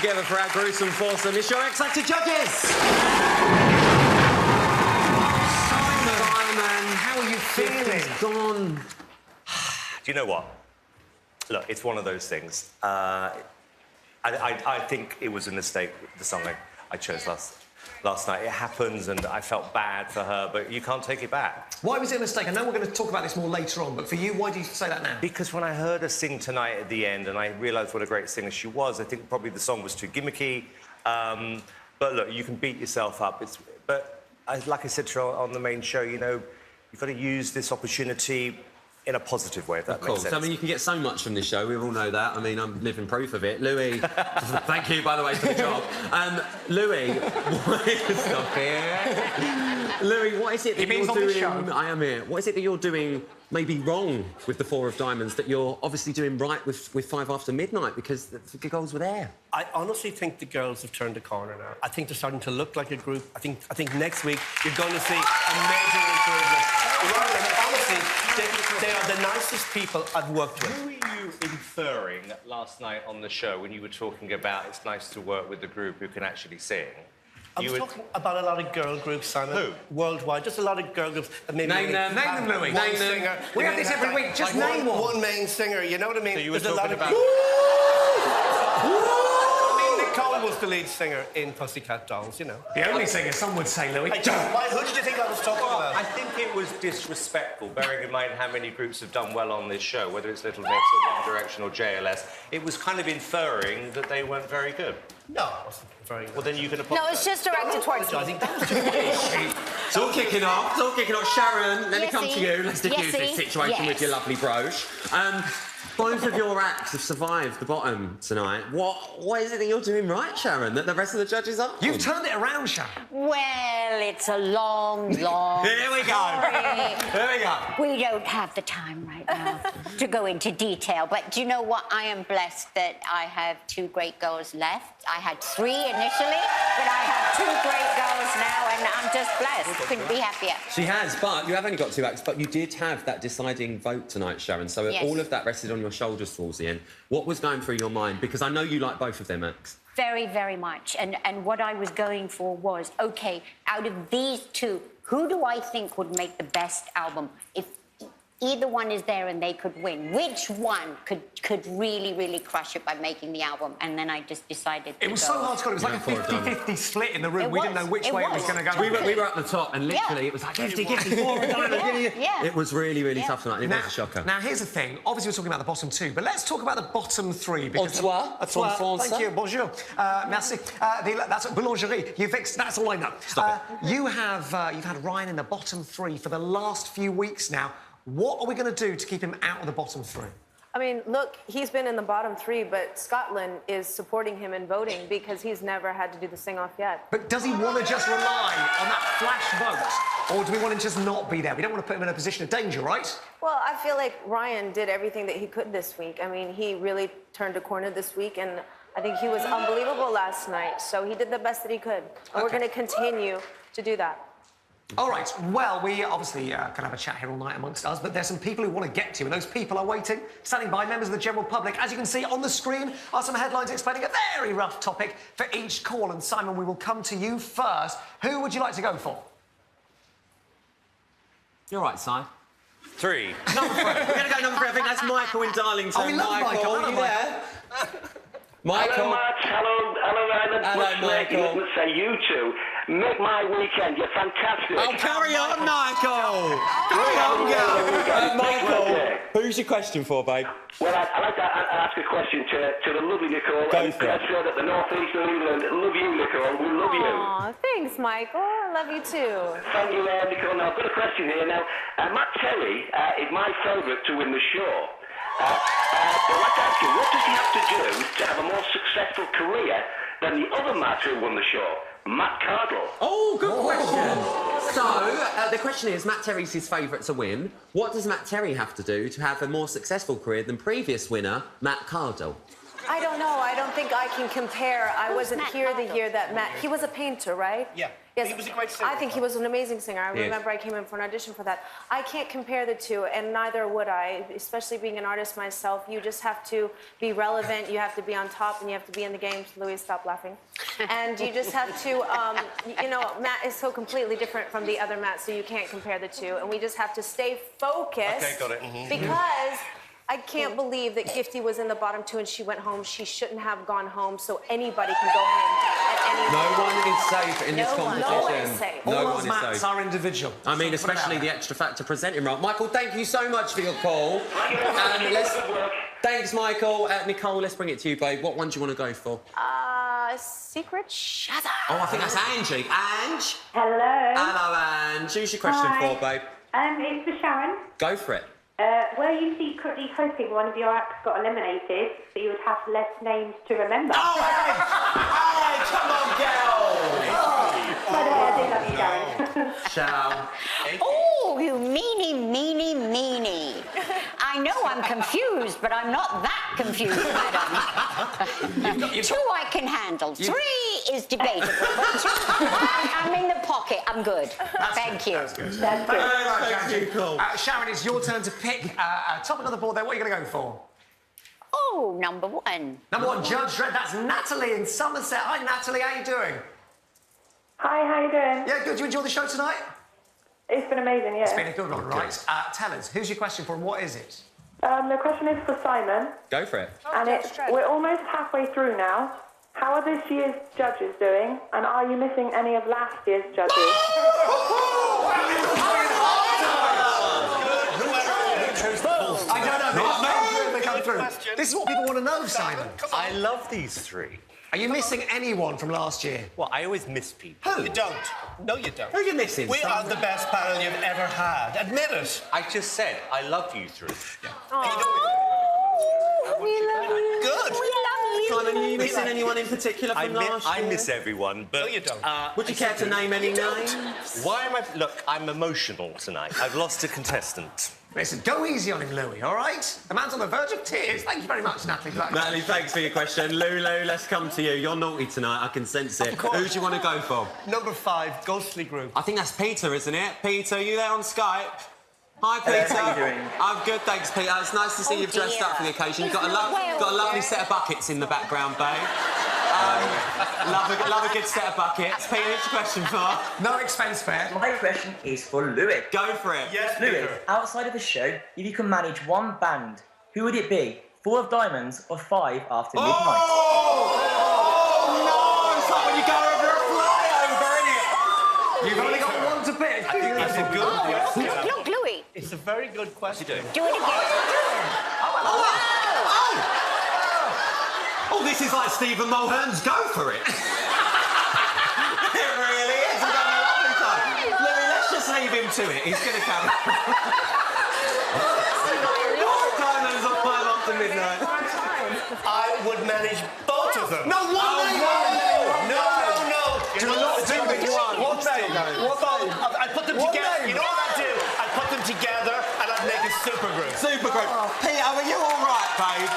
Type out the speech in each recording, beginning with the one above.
Together for our gruesome foursome, it's your X-Factor judges! Simon, how are you feeling? Gone. Do you know what? Look, it's one of those things. I think it was a mistake, the song I chose last night. It happens, and I felt bad for her, but you can't take it back. Why was it a mistake? I know we're going to talk about this more later on, but for you, why do you say that now? Because when I heard her sing tonight at the end, and I realised what a great singer she was, I think probably the song was too gimmicky. But look, you can beat yourself up. Like I said to her on the main show, you know, you've got to use this opportunity in a positive way, if that makes sense. I mean, you can get so much from this show, we all know that. I mean, I'm living proof of it. Louis, thank you, by the way, for the job. Louis, stop here. Louis, what is it that you're doing... I am here. What is it that you're doing maybe wrong with the Four of Diamonds that you're obviously doing right with 5 After Midnight, because the girls were there? I honestly think the girls have turned a corner now. I think they're starting to look like a group. I think next week you're going to see a major improvement. Honestly, they are the nicest people I've worked with. Who were you inferring last night on the show when you were talking about it's nice to work with a group who can actually sing? I was talking about a lot of girl groups, Simon. Who? Worldwide. Just a lot of girl groups. Maybe Name them, Louis. Name them. We have this every week. Just name one. One main singer, you know what I mean? So you were There's talking about... Nicole was the lead singer in Pussycat Dolls, you know. The only singer, some would say, Louis. Who did you think I was talking about? I think it was disrespectful, bearing in mind how many groups have done well on this show, whether it's Little Mix or One Direction or JLS. It was kind of inferring that they weren't very good. No, it wasn't very good. Well, then you can apologise. No, it's just directed towards me. I think that was just It's all kicking off. It's all kicking off. Sharon, let me come to you. Let's diffuse this situation with your lovely brooch. Both of your acts have survived the bottom tonight. What is it that you're doing right, Sharon, that the rest of the judges aren't? You've turned it around, Sharon. Well, it's a long, long Here we go. Here we go. We don't have the time right now to go into detail, but do you know what? I am blessed that I have 2 great girls left. I had 3 initially, but I have 2 great girls now, and I'm just blessed. Couldn't be happier. She has, but you have only got 2 acts, but you did have that deciding vote tonight, Sharon, so Yes. all of that rested on your shoulders towards the end. What was going through your mind? Because I know you like both of them acts. Very, very much. And what I was going for was, OK, out of these 2, who do I think would make the best album? If either one is there and they could win, which one could really, really crush it by making the album? And then I just decided to It was so hard to call. It was like a 50-50 split in the room. We didn't know which way it was going to go. We were at the top, and literally it was like 50-50, 4 of Diamonds. Yeah. It was really, really tough tonight. It was a shocker. Now, here's the thing. Obviously, we're talking about the bottom 2, but let's talk about the bottom 3. Because Au revoir. Thank you. Bonjour. Merci. That's boulangerie. That's all I know. You've had Ryan in the bottom 3 for the last few weeks now. What are we going to do to keep him out of the bottom 3? I mean, look, he's been in the bottom 3, but Scotland is supporting him in voting because he's never had to do the sing-off yet. But does he want to just rely on that flash vote? Or do we want to just not be there? We don't want to put him in a position of danger, right? Well, I feel like Ryan did everything that he could this week. I mean, he really turned a corner this week, and I think he was unbelievable last night. So he did the best that he could. And we're going to continue to do that. All right, well, we obviously can have a chat here all night amongst us, but there's some people who want to get to, and those people are waiting, standing by, members of the general public. As you can see on the screen are some headlines explaining a very rough topic for each call. And Simon, we will come to you first. Who would you like to go for? You're right, Si. 3. Number 3. We're going to go number 3. I think that's Michael in Darlington. Oh, we love Michael. Are you there? Michael. Hello, Matt. Hello, Ryan. Hello, Michael. You wouldn't say you two. Make my weekend. You're fantastic. Oh, carry on, Michael. Carry on, girl. Michael, who's your question for, babe? Well, I'd like to ask a question to the lovely Nicole. Go for it. I'm sure that the North East of England love you, Nicole. We love you. Aw, thanks, Michael. I love you too. Thank you, Nicole. Now, I've got a question here. Now, Matt Terry is my favourite to win the show. I'd like to ask you, what does he have to do to have a more successful career than the other Matt who won the show, Matt Cardle? Oh, good question. So, the question is, Matt Terry's his favourite to win. What does Matt Terry have to do to have a more successful career than previous winner, Matt Cardle? I don't know. I don't think I can compare. I wasn't Matt here the Handel? year that Matt... He was a painter, right? Yeah. Yes. He was a great singer. I think he was an amazing singer. I Yes. remember I came in for an audition for that. I can't compare the two, and neither would I, especially being an artist myself. You just have to be relevant, you have to be on top, and you have to be in the game. Louis, stop laughing. And you just have to, you know, Matt is so completely different from the other Matt, so you can't compare the two. And we just have to stay focused. Okay, got it. Mm-hmm. Because I can't believe that Gifty was in the bottom two and she went home. She shouldn't have gone home, so anybody can go home at any No time. one is safe in this No one. competition. No one is safe. No All one those is Matts safe. are individual. I mean, especially the Extra Factor presenting role. Michael, thank you so much for your call. Thanks, Michael. Nicole, let's bring it to you, babe. What one do you want to go for? Secret Shadow. Oh, I think that's Angie. Ange? Hello. Hello, Ange. Who's your question Hi. for, babe? It's for Sharon. Go for it. Were you secretly hoping one of your acts got eliminated so you would have less names to remember? Oh, Ange! Come on, girl! By the way, I do love you, Sharon. Ciao. Oh, you meanie. I know I'm confused, but I'm not that confused, madam. Two I can handle. Three is debatable, but two, I'm in the pocket. I'm good. Thank you. That's good. Thank you very much, Thank Angie. you, cool. Sharon, it's your turn to pick. Top of the board there, what are you going to go for? Oh, number one. Number one, Judge Dredd. That's Natalie in Somerset. Hi, Natalie. How you doing? Hi, how you doing? Yeah, good. Do you enjoy the show tonight? It's been amazing, yeah. It's been a good one, right? Tell us, who's your question for and what is it? The question is for Simon, Go for it. and it's, we're almost halfway through now. How are this year's judges doing, and are you missing any of last year's judges? I don't know. They come through. This is what people want to know, Simon. I love these three. Are you missing anyone from last year? Well, I always miss people. You don't. No, you don't. Who are you missing? We are the best panel you've ever had. Admit it. I just said I love you three. We love you. Good. We love you. Simon, are you missing anyone in particular from last year? I miss everyone, but... No, you don't. Would you care to name any names? Why am I... Look, I'm emotional tonight. I've lost a contestant. Listen, go easy on him, Louis, all right? The man's on the verge of tears. Thank you very much, Natalie Black. Natalie, thanks for your question. Lulu, let's come to you. You're naughty tonight, I can sense it. Who do you want to go for? Number 5, Ghostly Group. I think that's Peter, isn't it? Peter, are you there on Skype? Hi, Peter. How you doing? I'm good, thanks, Peter. It's nice to see you've dressed up for the occasion. You've got a lovely set of buckets in the background, babe. Love a good set of buckets. Peter, who's your question for? No expense fare. My question is for Louis. Go for it. Yes, Louis, Peter. outside of the show, if you can manage one band, who would it be? 4 of Diamonds or 5 After Midnight? Oh, no! It's like when you go over a flyover, isn't it? You've only got one to pick. That's a good question. Look, Louis. It's a very good question. Do it again. Oh, this is like Stephen Mulhern's Go For It. It really is. We've having a lovely time. Louis, let's just leave him to it. He's going to come. Diamonds or 5 After Midnight. I would manage both of them. No, one name! No. Do not do this one. One name. I put them together. You know what I'd do? I'd put them together and I'd make a supergroup. Supergroup. Peter, are you all right, babe?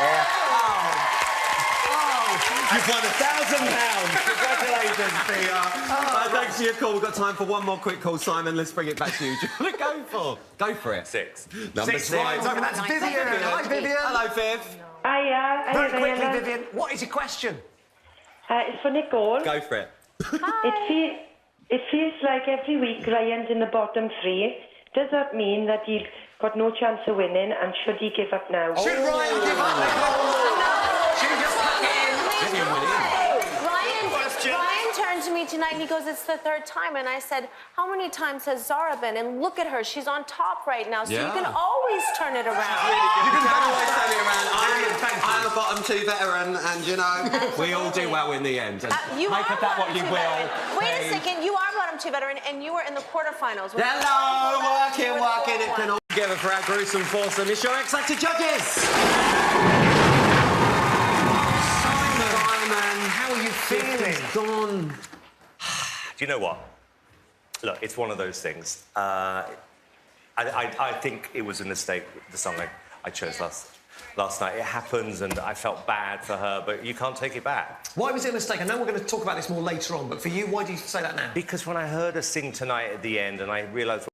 Yeah. You've won £1,000. Congratulations, Peter. Thanks for your call. We've got time for one more quick call. Simon, let's bring it back to you. Do you want to go for? Go for it. 6. Number 6 lines over. That's Vivian. Hi, Vivian. Hello, Viv. Very quickly, Vivian, what is your question? It's for Nicole. Go for it. It feels like every week Ryan's in the bottom 3. Does that mean that he's got no chance of winning, and should he give up now? Should Ryan give up, Nicole? Should he just pack it in? Ryan turned to me tonight and he goes, it's the 3rd time. And I said, how many times has Zara been? And look at her, she's on top right now. So you can always turn it around. You can always turn it around. I'm a bottom 2 veteran, and you know, we all do well in the end. And You make are of that what bottom you 2 will. veteran. Wait a please. second, you are bottom 2 veteran and you were in the quarterfinals. Hello, You were the working. It fourth can one. all together for our gruesome foursome. It's your X-Factor judges. Simon, How are you feeling? gone. Do you know what? Look, it's one of those things. I think it was a mistake, the song I chose last. last night. It happens, and I felt bad for her, but you can't take it back. Why was it a mistake? I know we're going to talk about this more later on, but for you, why do you say that now? Because when I heard her sing tonight at the end, and I realised